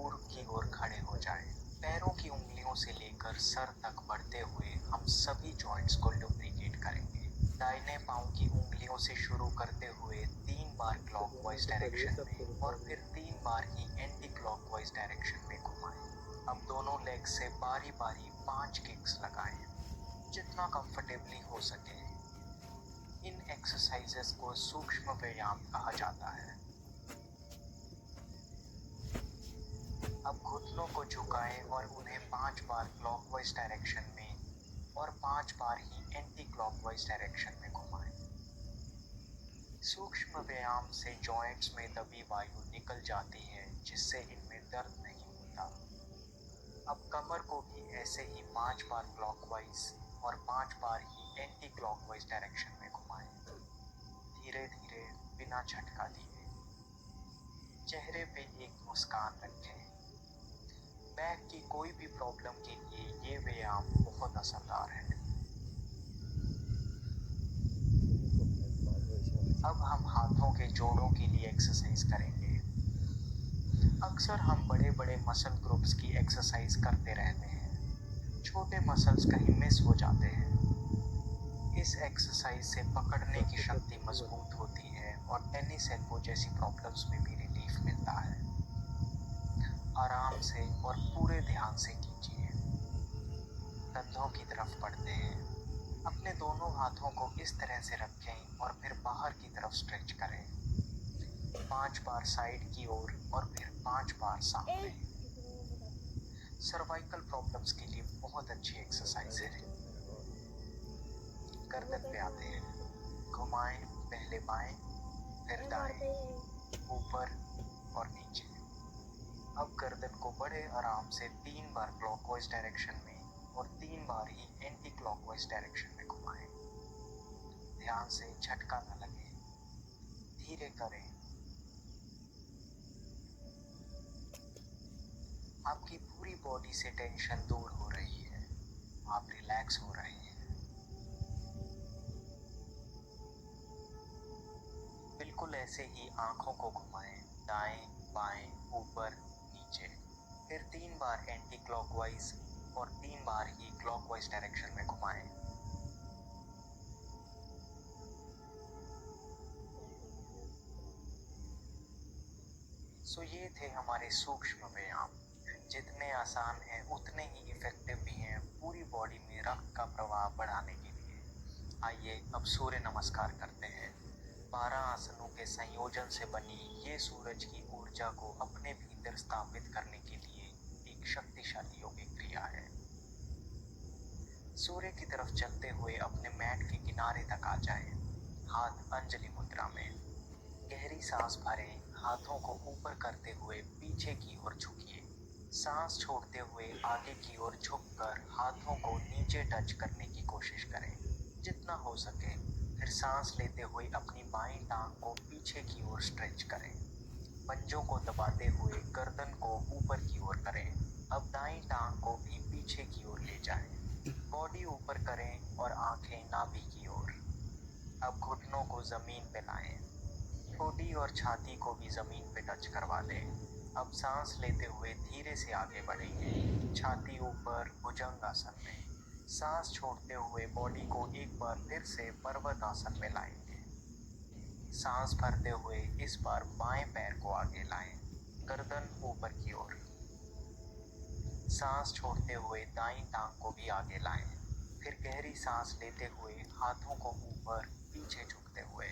पूर्व की ओर खड़े हो जाएं। पैरों की उंगलियों से लेकर सर तक बढ़ते हुए हम सभी जॉइंट्स को लुब्रिकेट करेंगे। दाहिने पांव की उंगलियों से शुरू करते हुए 3 बार क्लॉकवाइज डायरेक्शन में और फिर 3 बार ही एंटी क्लॉकवाइज डायरेक्शन में घुमाएं। अब दोनों लेग से बारी बारी 5 किक्स लगाएं, जितना कंफर्टेबली हो सके। इन एक्सरसाइजेस को सूक्ष्म व्यायाम कहा जाता है। अब घुटनों को झुकाएं और उन्हें 5 बार क्लॉकवाइज डायरेक्शन में और 5 बार ही एंटी क्लॉकवाइज डायरेक्शन में घुमाएं। सूक्ष्म व्यायाम से जॉइंट्स में दबी वायु निकल जाती है, जिससे इनमें दर्द नहीं होता। अब कमर को भी ऐसे ही 5 बार क्लॉकवाइज और 5 बार ही एंटी क्लॉकवाइज डायरेक्शन में घुमाएं। धीरे धीरे, बिना झटका दिए। चेहरे पे एक मुस्कान रखें। बैक की कोई भी प्रॉब्लम के लिए ये व्यायाम बहुत असरदार है। अब हम हाथों के जोड़ों के लिए एक्सरसाइज करेंगे। अक्सर हम बड़े बड़े मसल ग्रुप्स की एक्सरसाइज करते रहते हैं। छोटे मसल्स कहीं मिस हो जाते हैं। इस एक्सरसाइज से पकड़ने की शक्ति मजबूत होती है और टेनिस एल्बो जैसी प्रॉब्लम्स में भी रिलीफ मिलता है। आराम से और पूरे ध्यान से कीजिए। कंधों की तरफ बढ़ते हैं। अपने दोनों हाथों को इस तरह से रखें और फिर बाहर की तरफ स्ट्रेच करें। 5 बार साइड की ओर और फिर 5 बार सामने। सर्वाइकल प्रॉब्लम्स के लिए बहुत अच्छी एक्सरसाइज है। गर्दन पे आते हैं। घुमाएं, पहले बाएं, फिर दाएं, ऊपर और नीचे। अब गर्दन को बड़े आराम से 3 बार क्लॉकवाइज डायरेक्शन में और 3 बार ही एंटी क्लॉकवाइज डायरेक्शन में घुमाएं। ध्यान से, झटका न लगे। धीरे करें। आपकी पूरी बॉडी से टेंशन दूर हो रही है। आप रिलैक्स हो रहे हैं। बिल्कुल ऐसे ही आंखों को घुमाएं, दाएं, बाएं, ऊपर, नीचे। फिर 3 बार एंटी क्लॉकवाइज और 3 बार ही क्लॉकवाइज डायरेक्शन में घुमाएं। ये थे हमारे सूक्ष्म व्यायाम। जितने आसान हैं उतने ही इफेक्टिव भी हैं पूरी बॉडी में रक्त का प्रवाह बढ़ाने के लिए। आइए अब सूर्य नमस्कार करते हैं। 12 आसनों के संयोजन से बनी ये सूरज की ऊर्जा को अपने भीतर स्थापित करने के लिए एक शक्तिशाली योगिक क्रिया है। सूर्य की तरफ चलते हुए अपने मैट के किनारे तक आ जाएं। हाथ अंजलि मुद्रा में। गहरी सांस भरें। हाथों को ऊपर करते हुए पीछे की ओर झुकिए। सांस छोड़ते हुए आगे की ओर झुककर हाथों को नीचे टच करने की कोशिश करें, जितना हो सके। फिर सांस लेते हुए अपनी बाईं टांग को पीछे की ओर स्ट्रेच करें। पंजों को दबाते हुए गर्दन को ऊपर की ओर करें। अब दाईं टांग को भी पीछे की ओर ले जाएं। बॉडी ऊपर करें और आंखें नाभि की ओर। अब घुटनों को जमीन पे लाएं। ठोडी और छाती को भी जमीन पे टच करवा दें। अब सांस लेते हुए धीरे से आगे बढ़ेंगे। छाती ऊपर, भुजंग आसन में। सांस छोड़ते हुए बॉडी को एक बार फिर से पर्वत आसन में लाएंगे। सांस भरते हुए इस बार बाएं पैर को आगे लाएं, गर्दन ऊपर की ओर। सांस छोड़ते हुए दाईं टांग को भी आगे लाएं। फिर गहरी सांस लेते हुए हाथों को ऊपर, पीछे झुकते हुए।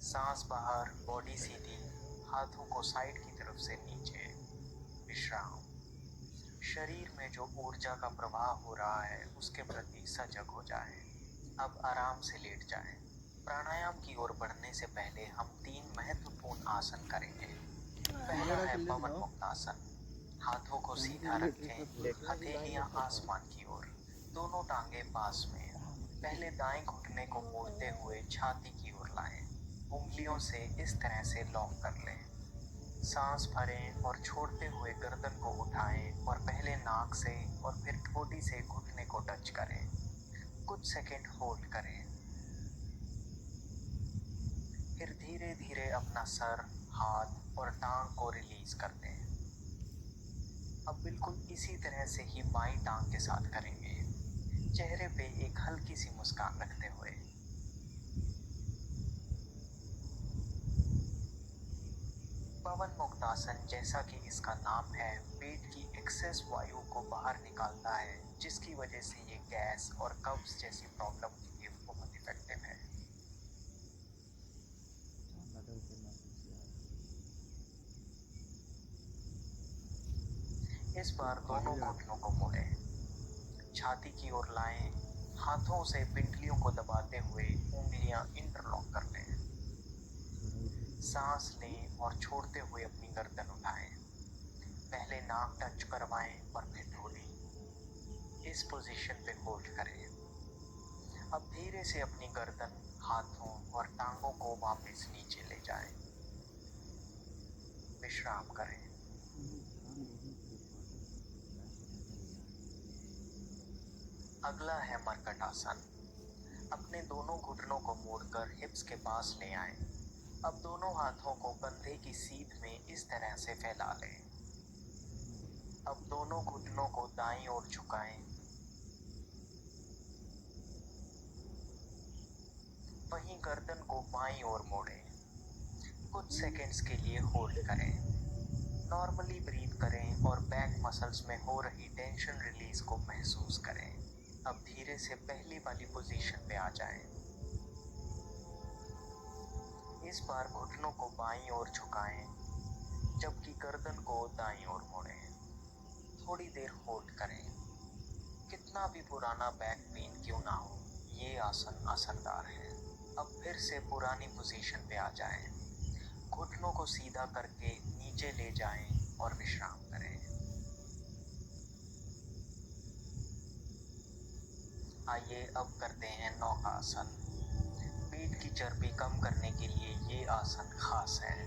सांस बाहर, बॉडी सीधी, हाथों को साइड की तरफ से नीचे। विश्राम। शरीर में जो ऊर्जा का प्रवाह हो रहा है उसके प्रति सजग हो जाएं। अब आराम से लेट जाएं। प्राणायाम की ओर बढ़ने से पहले हम 3 महत्वपूर्ण आसन करेंगे। पहला है पवन मुक्त आसन। हाथों को सीधा रखें, हथेलियां आसमान की ओर, दोनों टांगे पास में। पहले दाएं घुटने को मोड़ते हुए छाती की ओर लाएं। उंगलियों से इस तरह से लॉक कर लें। सांस भरें और छोड़ते हुए गर्दन को उठाएं और पहले नाक से और फिर ठोडी से घुटने को टच करें। कुछ सेकंड होल्ड करें। फिर धीरे धीरे अपना सर, हाथ और टांग को रिलीज कर दें। अब बिल्कुल इसी तरह से ही बाईं टांग के साथ करेंगे, चेहरे पे एक हल्की सी मुस्कान रखते हुए। पवन मुक्तासन, जैसा कि इसका नाम है, पेट की एक्सेस वायु को बाहर निकालता है, जिसकी वजह से ये गैस और कब्ज जैसी प्रॉब्लम के लिए बहुत इफेक्टिव है। इस बार दोनों घुटनों को मोड़ें, छाती की ओर लाएं, हाथों से पिंडलियों को दबाते हुए उंगलियां इंटरलॉक कर लें। सांस लें और छोड़ते हुए अपनी गर्दन उठाएं। पहले नाक टच करवाएं और फिर ठोड़ी। इस पोजीशन पे होल्ड करें। अब धीरे से अपनी गर्दन, हाथों और टांगों को वापस नीचे ले जाएं। विश्राम करें। अगला है मरकट आसन। अपने दोनों घुटनों को मोड़कर हिप्स के पास ले आएं। अब दोनों हाथों को कंधे की सीध में इस तरह से फैला लें। अब दोनों घुटनों को दाईं ओर झुकाएं। वहीं गर्दन को बाईं ओर मोड़ें। कुछ सेकंड्स के लिए होल्ड करें। नॉर्मली ब्रीथ करें और बैक मसल्स में हो रही टेंशन रिलीज को महसूस करें। अब धीरे से पहली वाली पोजीशन पे आ जाएं। इस बार घुटनों को बाईं ओर झुकाएं, जबकि गर्दन को दाईं ओर मोड़ें। थोड़ी देर होल्ड करें। कितना भी पुराना बैक पेन क्यों ना हो, ये आसन असरदार है। अब फिर से पुरानी पोजीशन पे आ जाएं। घुटनों को सीधा करके नीचे ले जाएं और विश्राम करें। आइए अब करते हैं नौकासन। पेट की चर्बी कम करने के लिए ये आसन खास है।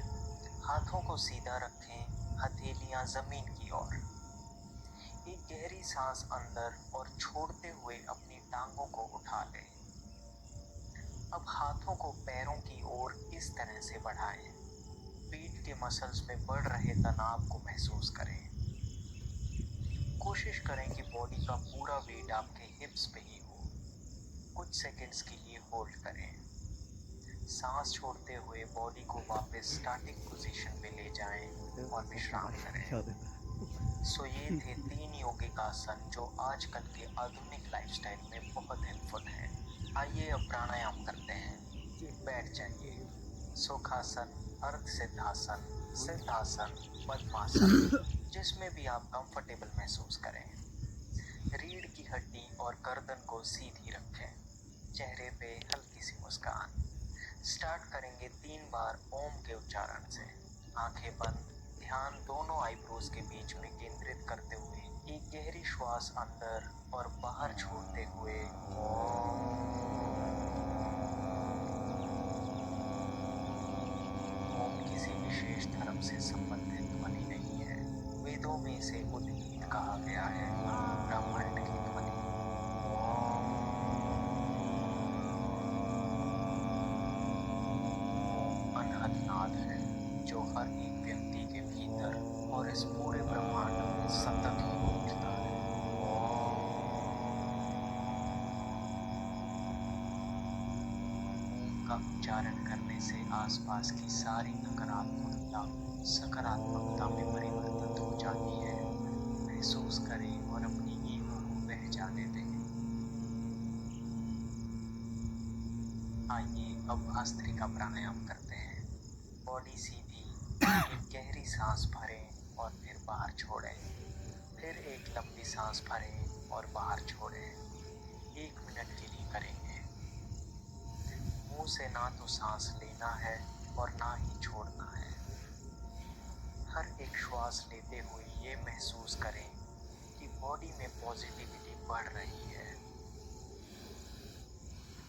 हाथों को सीधा रखें, हथेलियां जमीन की ओर। एक गहरी सांस अंदर और छोड़ते हुए अपनी टांगों को उठा लें। अब हाथों को पैरों की ओर इस तरह से बढ़ाएं। पेट के मसल्स में बढ़ रहे तनाव को महसूस करें। कोशिश करें कि बॉडी का पूरा वेट आपके हिप्स पे ही हो। कुछ सेकंड्स के लिए होल्ड करें। सांस छोड़ते हुए बॉडी को वापस स्टार्टिंग पोजीशन पे ले जाएं और विश्राम करें। सो ये थे 3 योगिक आसन जो आजकल के आधुनिक लाइफस्टाइल में बहुत हेल्पफुल हैं। आइए अब प्राणायाम करते हैं। बैठ जाइए। सुखासन, अर्ध सिद्धासन, सिद्धासन, पद्मासन, जिसमें भी आप कंफर्टेबल महसूस करें। रीढ़ की हड्डी और गर्दन को सीधी रखें। चेहरे पे हल्की सी मुस्कान। स्टार्ट करेंगे 3 बार ओम के उच्चारण से। आंखें बंद, ध्यान दोनों आईब्रोज के बीच में केंद्रित करते हुए एक गहरी श्वास अंदर और बाहर छोड़ते हुए ओम किसी विशेष धर्म से संबंधित ध्वनि नहीं है। वेदों में इसे उद्गीत कहा गया है, ब्रह्मांड की ध्वनि। ओम अनहद नाद है जो हर एक व्यक्ति के भीतर और इस पूरे ब्रह्मांड में सतत ही गूंजता है। ओम का उच्चारण करने से आसपास की सारी नकारात्मकता सकारात्मकता में परिवर्तित हो जाती है। महसूस करें और अपनी ईगो को बह जाने दें। आइए अब भस्त्रिका प्राणायाम करते हैं। बॉडी सीधी, एक गहरी सांस भरें और फिर बाहर छोड़ें। फिर एक लंबी सांस भरें और बाहर छोड़ें। 1 मिनट के लिए करेंगे। मुंह से ना तो सांस लेना है और ना ही छोड़ना है। हर एक श्वास लेते हुए ये महसूस करें कि बॉडी में पॉजिटिविटी बढ़ रही है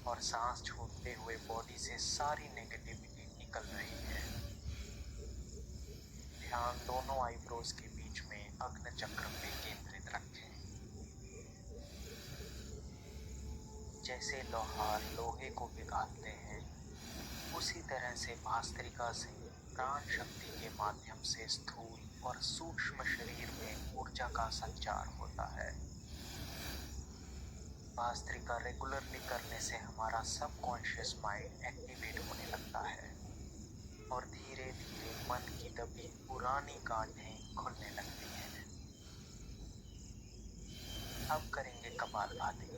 और सांस छोड़ते हुए बॉडी से सारी नेगेटिविटी निकल रही है। ध्यान दोनों आईब्रोज के बीच में अग्नि चक्र पे केंद्रित रखें। जैसे लोहार लोहे को पिघालते हैं, उसी तरह से भस्त्रिका से प्राण शक्ति के माध्यम से स्थूल और सूक्ष्म शरीर में ऊर्जा का संचार होता है। भस्त्रिका रेगुलरली करने से हमारा सबकॉन्शियस माइंड एक्टिवेट होने लगता है और धीरे धीरे मन की दबी पुरानी गांठें खुलने लगती हैं। अब करेंगे कपालभाति।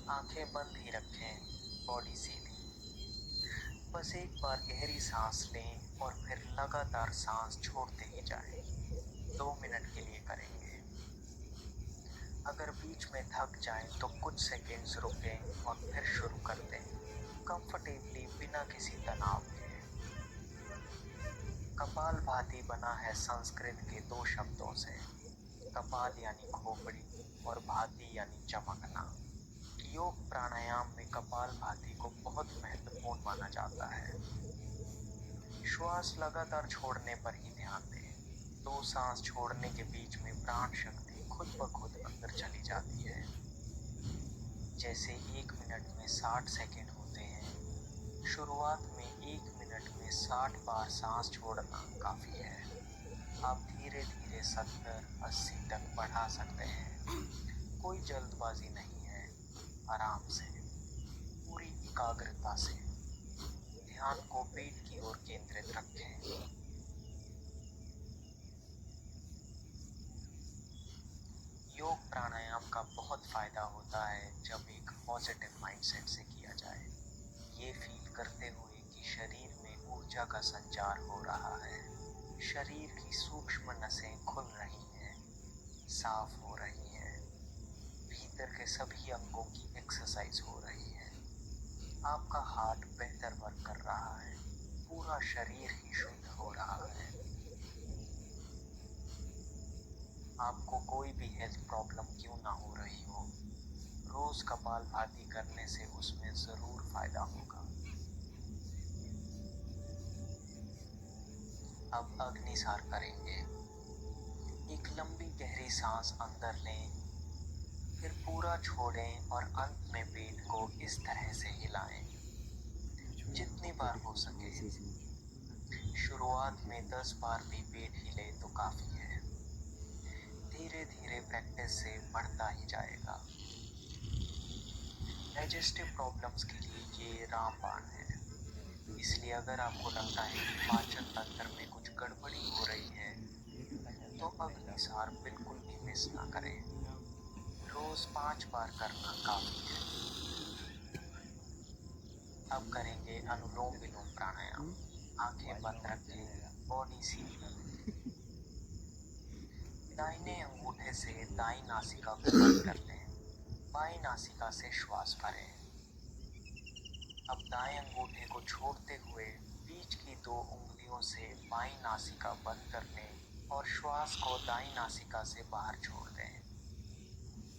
आंखें बंद ही रखें, बॉडी सीधी। बस एक बार गहरी सांस लें और फिर लगातार सांस छोड़ते ही जाएं। 2 मिनट के लिए करेंगे। अगर बीच में थक जाएं तो कुछ सेकंड्स रुकें और फिर शुरू कर दें, कंफर्टेबली, बिना किसी तनाव के। कपालभाति बना है संस्कृत के 2 शब्दों से। कपाल यानी खोपड़ी और भाति यानी चमकना। योग प्राणायाम में कपालभाति को बहुत महत्वपूर्ण माना जाता है। श्वास लगातार छोड़ने पर ही ध्यान दें। 2 सांस छोड़ने के बीच में प्राण शक्ति खुद ब खुद अंदर चली जाती है। जैसे 1 मिनट में 60 सेकंड होते हैं, शुरुआत में 1 मिनट में 60 बार सांस छोड़ना काफी है। आप धीरे धीरे 70-80 तक बढ़ा सकते हैं। कोई जल्दबाजी नहीं है, आराम से, पूरी एकाग्रता से। ध्यान को पेट की ओर केंद्रित रखें। योग प्राणायाम का बहुत फायदा होता है जब एक पॉजिटिव माइंडसेट से किया जाए। ये फील करते हुए कि शरीर में ऊर्जा का संचार हो रहा है, शरीर की सूक्ष्म नसें खुल रही हैं, साफ हो रही हैं, भीतर के सभी अंगों की एक्सरसाइज हो रही है। आपका हार्ट बेहतर वर्क कर रहा है, पूरा शरीर ही शुद्ध हो रहा है। आपको कोई भी हेल्थ प्रॉब्लम क्यों ना हो रही हो, रोज कपालभाति करने से उसमें जरूर फायदा होगा। अब अग्निसार करेंगे। एक लंबी गहरी सांस अंदर लें, फिर पूरा छोड़ें और अंत में पेट को इस तरह से हिलाएं, जितनी बार हो सके। शुरुआत में 10 बार भी पेट हिले तो काफी है। धीरे धीरे प्रैक्टिस से बढ़ता ही जाएगा। डाइजेस्टिव प्रॉब्लम्स के लिए ये रामबाण है। इसलिए अगर आपको लगता है कि पाचन तंत्र में कुछ गड़बड़ी हो रही है तो अग्निसार बिल्कुल भी मिस ना करें। रोज 5 बार करना काफी है। अब करेंगे अनुलोम विलोम प्राणायाम। आंखें बंद रखें, बॉडी सीधी। दाहिने अंगूठे से दाईं नासिका को बंद कर लें, बाईं नासिका से श्वास भरें। अब दाएं अंगूठे को छोड़ते हुए बीच की 2 उंगलियों से बाईं नासिका बंद कर लें और श्वास को दाईं नासिका से बाहर छोड़ दें।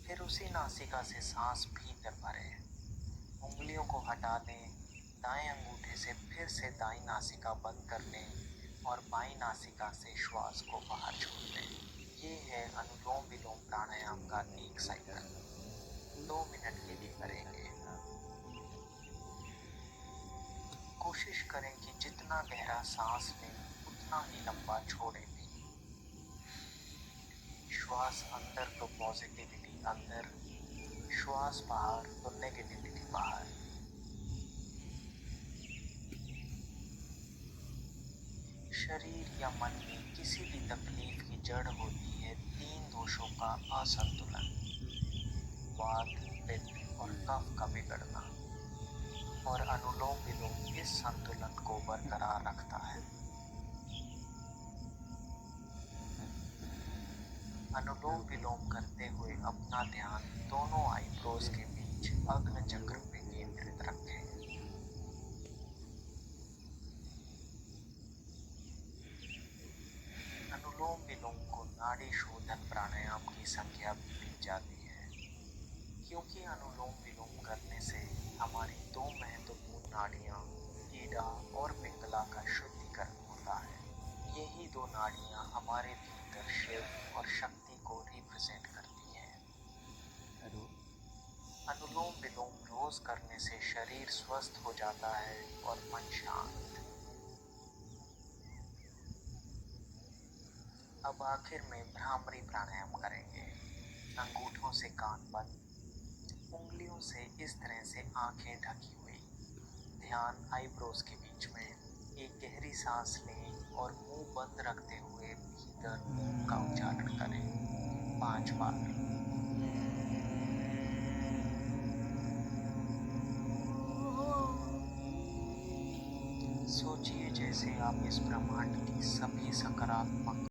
फिर उसी नासिका से सांस भीतर भरें। उंगलियों को हटा दें, दाएं अंगूठे से फिर से दाईं नासिका बंद कर लें और बाईं नासिका से श्वास को बाहर छोड़ दें। ये है अनुलोम विलोम प्राणायाम का एक साइकिल। 2 मिनट के लिए करेंगे। कोशिश करें कि जितना गहरा सांस लें उतना ही लंबा छोड़ें भी। श्वास अंदर तो पॉजिटिविटी अंदर, श्वास बाहर तो नेगेटिविटी बाहर। शरीर या मन में किसी भी तकलीफ की जड़ होती है 3 दोषों का असंतुलन, वात, पित्त और कफ का बिगड़ना, और अनुलोम विलोम इस संतुलन को बरकरार रखता है। अनुलोम विलोम करते हुए अपना ध्यान दोनों आईब्रोज के बीच अग्नि चक्र पे केंद्रित रखें। अनुलोम विलोम को नाड़ी शोधन प्राणायाम की संज्ञा भी दी जाती है, क्योंकि अनुलोम विलोम करने से हमारी 2 महत्वपूर्ण नाड़ियां ईडा और पिंगला का शुद्धिकरण होता है। यही 2 नाड़ियां हमारे भीतर शिव और शक्ति को रिप्रेजेंट करती हैं। अनुलोम विलोम रोज करने से शरीर स्वस्थ हो जाता है और मन शांत। अब आखिर में भ्रामरी प्राणायाम करेंगे। अंगूठों से कान बंद, उंगलियों से इस तरह से आंखें ढकी हुई। ध्यान आईब्रोज के बीच में। एक गहरी सांस लें और मुंह बंद रखते हुए भीतर ओम का उच्चारण करें 5 बार। सोचिए जैसे आप इस ब्रह्मांड की सभी सकारात्मक